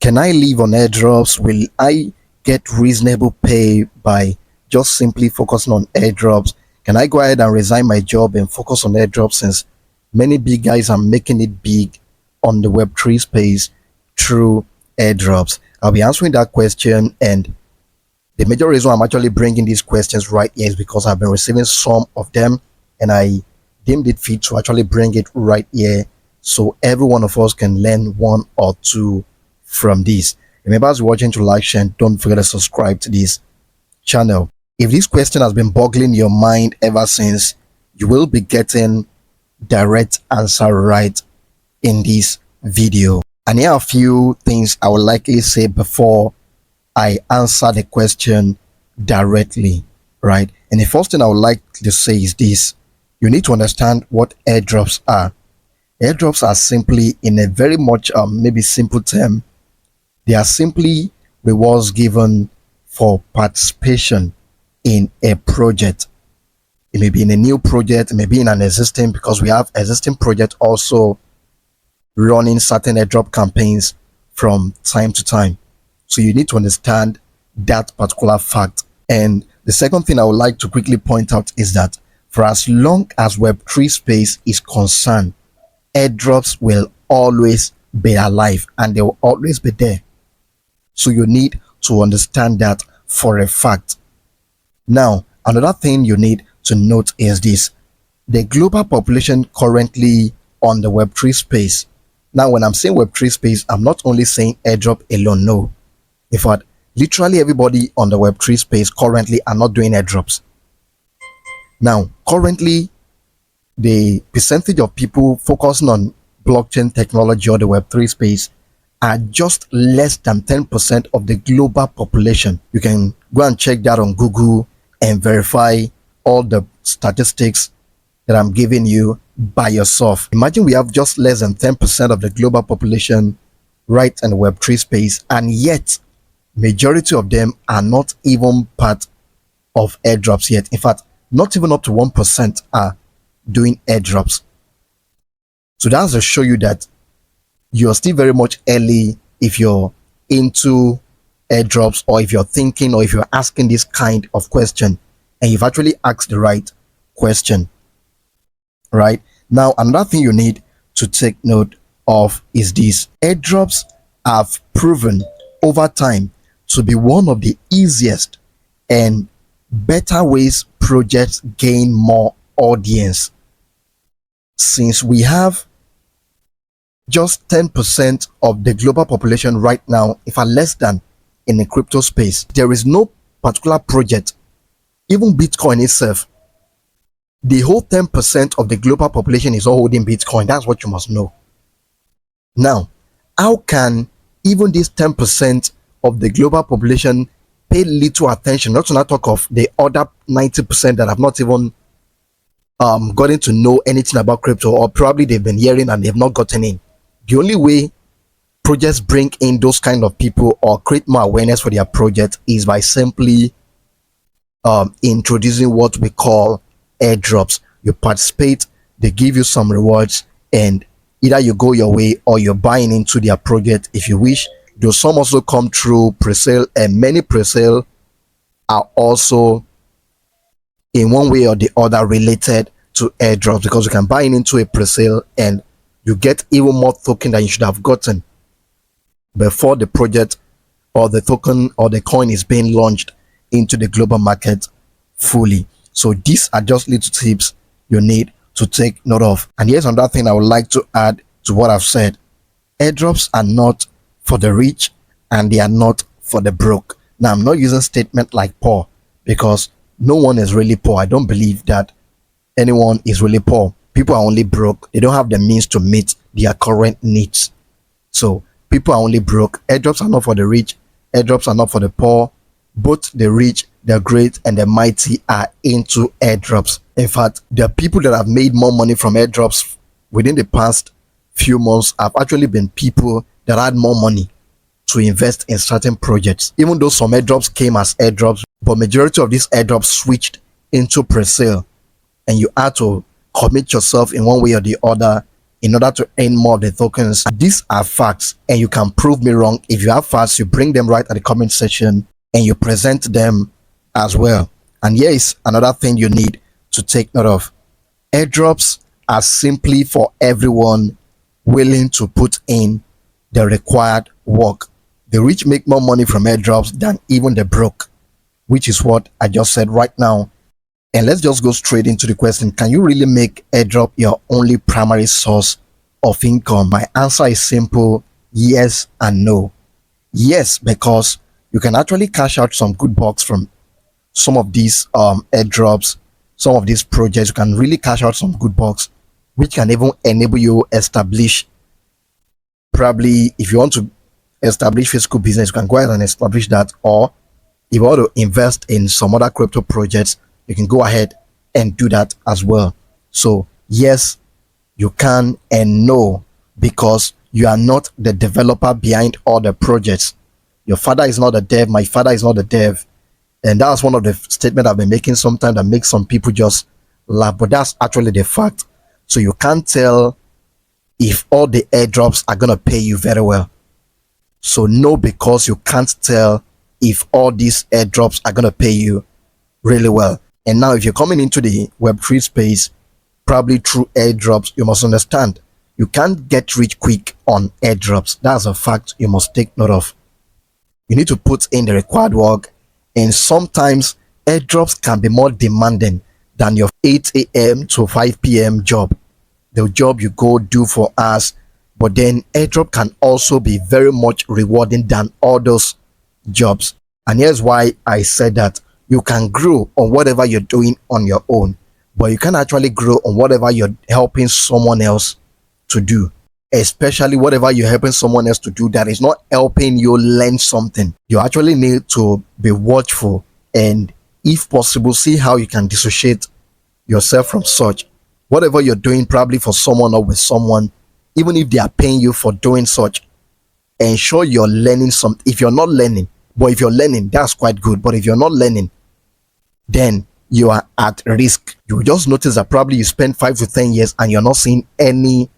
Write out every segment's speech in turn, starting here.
Can I live on airdrops? Will I get reasonable pay by just simply focusing on airdrops? Can I go ahead and resign my job and focus on airdrops, since many big guys are making it big on the Web3 space through airdrops? I'll be answering that question, and the major reason I'm actually bringing these questions right here is because I've been receiving some of them, and I deemed it fit to actually bring it right here so every one of us can learn one or two from this. Remember, as you're watching, to like, share, and don't forget to subscribe to this channel. If this question has been boggling your mind ever since, you will be getting direct answer right in this video. And here are a few things I would likely say before I answer the question directly, right? And the first thing I would like to say is this: you need to understand what airdrops are. Airdrops are simply, in a very much maybe simple term, they are simply rewards given for participation in a project. It may be in a new project, it may be in an existing, because we have existing projects also running certain airdrop campaigns from time to time. So you need to understand that particular fact. And the second thing I would like to quickly point out is that for as long as Web3 space is concerned, airdrops will always be alive and they will always be there. So you need to understand that for a fact. Now, another thing you need to note is this: the global population currently on the Web3 space. Now, when I'm saying Web3 space, I'm not only saying airdrop alone, no. In fact, literally everybody on the Web3 space currently are not doing airdrops. Now, currently, the percentage of people focusing on blockchain technology or the Web3 space are just less than 10% of the global population. You can go and check that on Google and verify all the statistics that I'm giving you by yourself. Imagine we have just less than 10% of the global population right in the Web3 space, and yet majority of them are not even part of airdrops yet. In fact, not even up to 1% are doing airdrops. So that's to show you that you're still very much early if you're into airdrops, or if you're thinking, or if you're asking this kind of question, and you've actually asked the right question. Right now, another thing you need to take note of is this: airdrops have proven over time to be one of the easiest and better ways projects gain more audience. Since we have just 10% of the global population right now, if fact less than, in the crypto space, there is no particular project, even Bitcoin itself, the whole 10% of the global population is all holding Bitcoin. That's what you must know. Now, how can even this 10% of the global population pay little attention, not to not talk of the other 90% that have not even gotten to know anything about crypto, or probably they've been hearing and they've not gotten in? The only way projects bring in those kind of people or create more awareness for their project is by simply introducing what we call airdrops. You participate, they give you some rewards, and either you go your way or you're buying into their project if you wish. Though some also come through pre-sale, and many pre-sale are also in one way or the other related to airdrops, because you can buy into a pre-sale and you get even more token than you should have gotten before the project or the token or the coin is being launched into the global market fully. So these are just little tips you need to take note of. And here's another thing I would like to add to what I've said: airdrops are not for the rich and they are not for the broke. Now, I'm not using statement like poor, because no one is really poor. I don't believe that anyone is really poor. People are only broke. They don't have the means to meet their current needs. So people are only broke. Airdrops are not for the rich. Airdrops are not for the poor. Both the rich, the great, and the mighty are into airdrops. In fact, there are people that have made more money from airdrops within the past few months have actually been people that had more money to invest in certain projects. Even though some airdrops came as airdrops, but majority of these airdrops switched into pre-sale, and you had to commit yourself in one way or the other in order to earn more of the tokens. These are facts, and you can prove me wrong. If you have facts, you bring them right at the comment section and you present them as well. And here is another thing you need to take note of. Airdrops are simply for everyone willing to put in the required work. The rich make more money from airdrops than even the broke, which is what I just said right now. And let's just go straight into the question. Can you really make airdrop your only primary source of income? My answer is simple: yes and no. Yes, because you can actually cash out some good bucks from some of these airdrops, some of these projects. You can really cash out some good bucks, which can even enable you establish, probably if you want to establish physical business, you can go ahead and establish that. Or if you want to invest in some other crypto projects, you can go ahead and do that as well. So yes, you can, and no, because you are not the developer behind all the projects. Your father is not a dev, my father is not a dev. And that's one of the statements I've been making sometimes that makes some people just laugh, but that's actually the fact. So you can't tell if all the airdrops are going to pay you very well. So no, because you can't tell if all these airdrops are going to pay you really well. And now if you're coming into the Web3 space, probably through airdrops, you must understand you can't get rich quick on airdrops. That's a fact you must take note of. You need to put in the required work, and sometimes airdrops can be more demanding than your 8 a.m. to 5 p.m. job, the job you go do for us. But then airdrop can also be very much rewarding than all those jobs. And here's why I said that. You can grow on whatever you're doing on your own, but you can actually grow on whatever you're helping someone else to do, especially whatever you're helping someone else to do that is not helping you learn something. You actually need to be watchful and, if possible, see how you can dissociate yourself from such. Whatever you're doing, probably for someone or with someone, even if they are paying you for doing such, ensure you're learning something. If you're not learning, but if you're learning, that's quite good. But if you're not learning, then you are at risk. You will just notice that probably you spend 5 to 10 years and you're not seeing any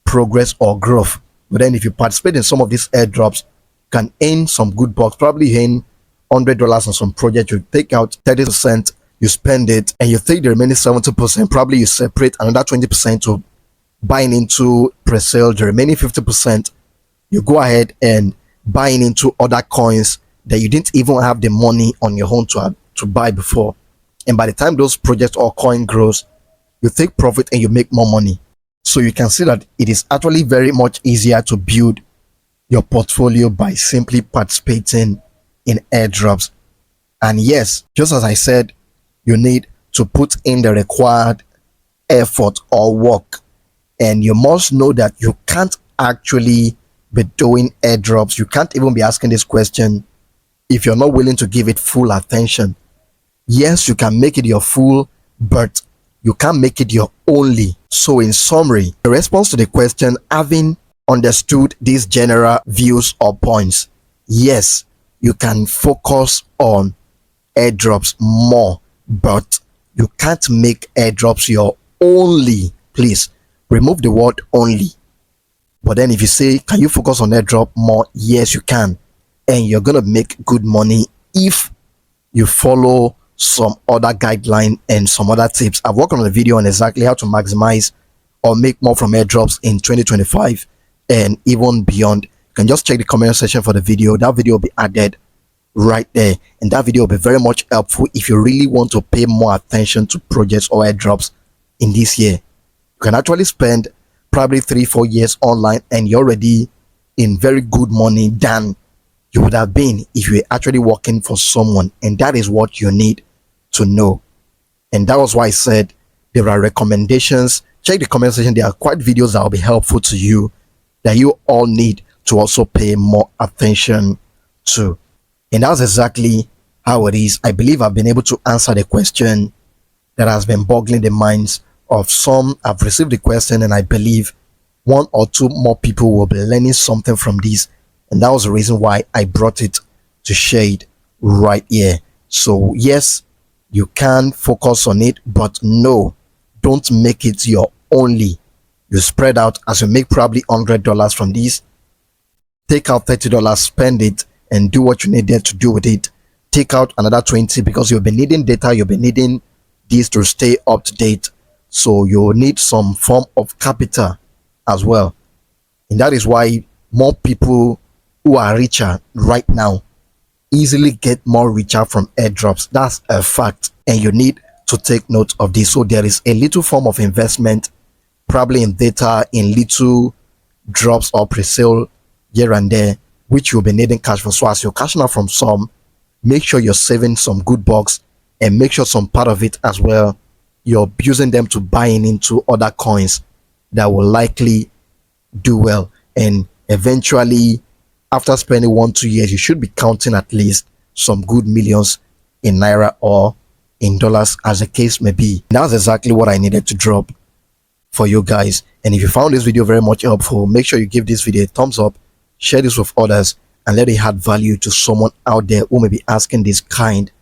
progress or growth. But then if you participate in some of these airdrops, you can earn some good bucks, probably earn $100 on some project. You take out 30%, you spend it, and you take the remaining 70%, probably you separate another 20% to buying into pre-sale. The remaining 50%, you go ahead and buying into other coins that you didn't even have the money on your own to buy before. And by the time those projects or coin grows, you take profit and you make more money. So you can see that it is actually very much easier to build your portfolio by simply participating in airdrops. And yes, just as I said, you need to put in the required effort or work. And you must know that you can't actually be doing airdrops. You can't even be asking this question if you're not willing to give it full attention. Yes, you can make it your full, but you can't make it your only. So in summary, the response to the question, having understood these general views or points, yes, you can focus on airdrops more, but you can't make airdrops your only. Please remove the word only. But then if you say, can you focus on airdrop more? Yes, you can. And you're going to make good money if you follow some other guideline and some other tips. I've worked on a video on exactly how to maximize or make more from airdrops in 2025 and even beyond. You can just check the comment section for the video. That video will be added right there, and that video will be very much helpful if you really want to pay more attention to projects or airdrops in this year. You can actually spend probably 3-4 years online and you're already in very good money than you would have been if you were actually working for someone. And that is what you need to know. And that was why I said there are recommendations. Check the comment section. There are quite videos that will be helpful to you that you all need to also pay more attention to. And that's exactly how it is. I believe I've been able to answer the question that has been boggling the minds of some. I've received the question, and I believe 1 or 2 more people will be learning something from this. And that was the reason why I brought it to shade right here. So yes, you can focus on it, but no, don't make it your only. You spread out as you make probably $100 from this. Take out $30, spend it, and do what you needed to do with it. Take out another 20 because you'll be needing data, you'll be needing this to stay up to date. So you'll need some form of capital as well. And that is why more people who are richer right now easily get more richer from airdrops. That's a fact, and you need to take note of this. So there is a little form of investment, probably in data, in little drops or pre-sale here and there, which you'll be needing cash for. So as you're cashing out from some, make sure you're saving some good bucks, and make sure some part of it as well you're using them to buying into other coins that will likely do well. And eventually, after spending 1-2 years, you should be counting at least some good millions in naira or in dollars, as the case may be. That's exactly what I needed to drop for you guys. And if you found this video very much helpful, make sure you give this video a thumbs up, share this with others, and let it add value to someone out there who may be asking this kind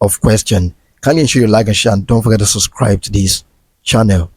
of question. Kindly ensure you like and share, and don't forget to subscribe to this channel.